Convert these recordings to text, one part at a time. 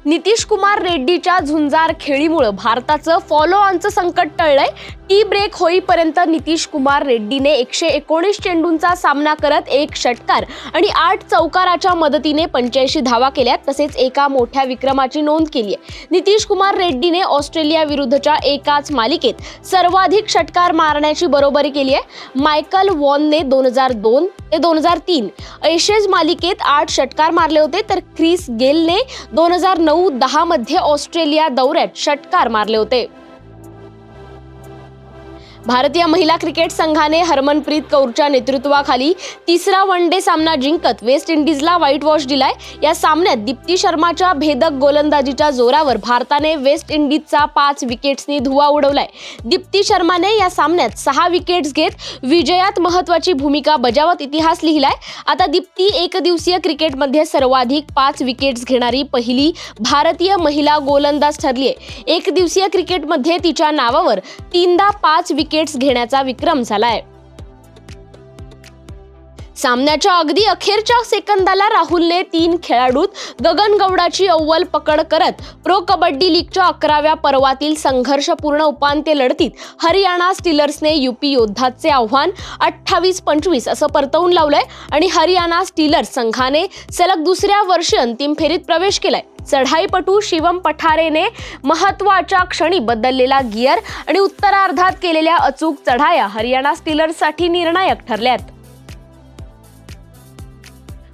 नितीश कुमार रेड्डीच्या झुंजार खेळीमुळे भारताचं फॉलो ऑनचं संकट टळलंय। टी ब्रेक होईपर्यंत नितीश कुमार रेड्डीने 119 चेंडूंचा सामना करत 1 षटकार आणि 8 चौकाराच्या मदतीने 85 धावा केल्यात, तसेच एका मोठ्या विक्रमाची नोंद केली आहे। नितीश कुमार रेड्डीने ऑस्ट्रेलिया विरुद्धच्या एकाच मालिकेत सर्वाधिक षटकार मारण्याची बरोबरी केली आहे। मायकल वॉनने 2002 ते 2003 एशेज मालिकेत 8 षटकार मारले होते, तर क्रिस गेलने 2009-10 मध्ये ऑस्ट्रेलिया दौऱ्यात षटकार मारले होते। भारतीय महिला क्रिकेट संघाने हरमनप्रीत कौरच्या नेतृत्वाखाली तिसरा वनडे सामना जिंकत वेस्ट इंडिजला व्हाईट वॉश दिलाय। या सामन्यात दीप्ती शर्माच्या भेदक गोलंदाजीच्या जोरावर भारताने वेस्ट इंडिजचा 5 विकेट्सनी धुव्वा उडवलाय। दीप्ती शर्माने या सामन्यात 6 विकेट्स घेत विजयात महत्त्वाची भूमिका बजावत इतिहास लिहिलाय। आता दीप्ती एकदिवसीय क्रिकेटमध्ये सर्वाधिक 5 विकेट्स घेणारी पहिली भारतीय महिला गोलंदाज ठरली आहे। एकदिवसीय क्रिकेटमध्ये तिच्या नावावर 3दा 5 विकेट्स घेण्याचा विक्रम झालाय। सामन्याच्या अगदी अखेरच्या सेकंदाला राहुलने 3 खेळाडूत गगनगौडाची अव्वल पकड करत प्रो कबड्डी लीगच्या 11व्या पर्वातील संघर्षपूर्ण उपांत्य लढतीत हरियाणा स्टीलर्सने यूपी योद्धाचे आव्हान 28-25 असं परतवून लावलंय आणि हरियाणा स्टीलर्स संघाने सलग दुसऱ्या वर्षी अंतिम फेरीत प्रवेश केलाय। चढाईपटू शिवम पठारेने महत्त्वाच्या क्षणी बदललेला गिअर आणि उत्तरार्धात केलेल्या अचूक चढाया हरियाणा स्टीलर्ससाठी निर्णायक ठरल्यात।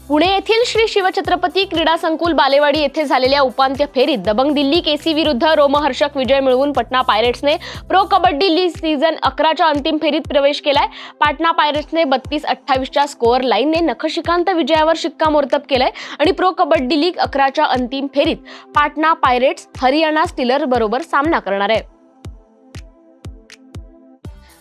पुणे येथील श्री शिवछत्रपती क्रीडा संकुल बालेवाडी येथे झालेल्या उपांत्य फेरीत दबंग दिल्ली केसी विरुद्ध रोमहर्षक विजय मिळवून पटना पायरेट्सने प्रो कबड्डी लीग सीझन 11च्या अंतिम फेरीत प्रवेश केलाय। पाटणा पायरेट्सने 32-28च्या स्कोअर लाईनने नखशिकांत विजयावर शिक्कामोर्तब केलंय आणि प्रो कबड्डी लीग 11च्या अंतिम फेरीत पाटणा पायरेट्स हरियाणा स्टीलर्स बरोबर सामना करणार आहे।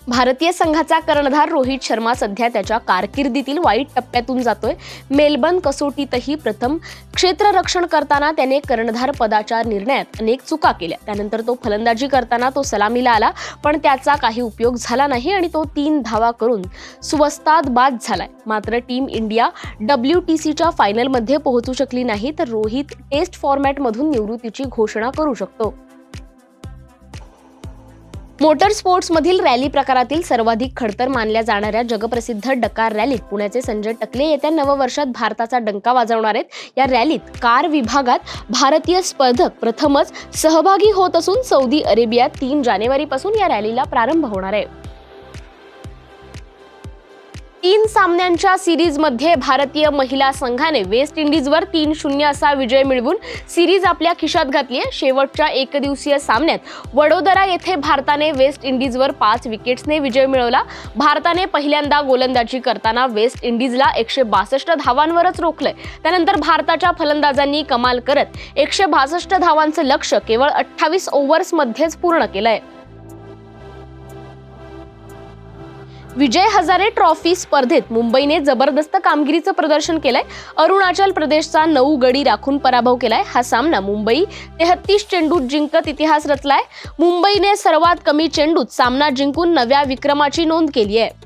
भारतीय संघाचा कर्णधार रोहित शर्मा सध्या त्याच्या कारकिर्दीतील वाईट टप्प्यातून जातोय। मेलबर्न कसोटीतही प्रथम क्षेत्ररक्षण करताना त्याने कर्णधार पदाच्या निर्णयात अनेक चुका केल्या। त्यानंतर तो फलंदाजी करताना तो सलामीला आला, पण त्याचा काही उपयोग झाला नाही आणि तो 3 धावा करून स्वस्तात बाद झालाय। मात्र टीम इंडिया WTCच्या फायनलमध्ये पोहोचू शकली नाही, तर रोहित टेस्ट फॉर्मॅटमधून निवृत्तीची घोषणा करू शकतो। मोटर स्पोर्ट्समधील रॅली प्रकारातील सर्वाधिक खडतर मानल्या जाणाऱ्या जगप्रसिद्ध डकार रॅलीत पुण्याचे संजय टकले येत्या नववर्षात भारताचा डंका वाजवणार आहेत। या रॅलीत कार विभागात भारतीय स्पर्धक प्रथमच सहभागी होत असून सौदी अरेबियात 3 जानेवारीपासून या रॅलीला प्रारंभ होणार आहे। 3 सामन्यांच्या सिरीजमध्ये भारतीय महिला संघाने वेस्ट इंडिजवर 3-0 असा विजय मिळवून सिरीज आपल्या खिशात घातली आहे। शेवटच्या एकदिवसीय सामन्यात वडोदरा येथे भारताने वेस्ट इंडिजवर 5 विकेट्सने विजय मिळवला। भारताने पहिल्यांदा गोलंदाजी करताना वेस्ट इंडिजला 162 धावांवरच रोखलंय। त्यानंतर भारताच्या फलंदाजांनी कमाल करत 162 धावांचं लक्ष्य केवळ 28 ओव्हर्समध्येच पूर्ण केलंय। विजय हजारे ट्रॉफी स्पर्धेत मुंबईने जबरदस्त कामगिरीचं प्रदर्शन केलंय। अरुणाचल प्रदेशचा 9 गडी राखून पराभव केलाय। हा सामना मुंबई 33 चेंडूत जिंकत इतिहास रचलाय। मुंबईने सर्वात कमी चेंडूत सामना जिंकून नव्या विक्रमाची नोंद केली आहे।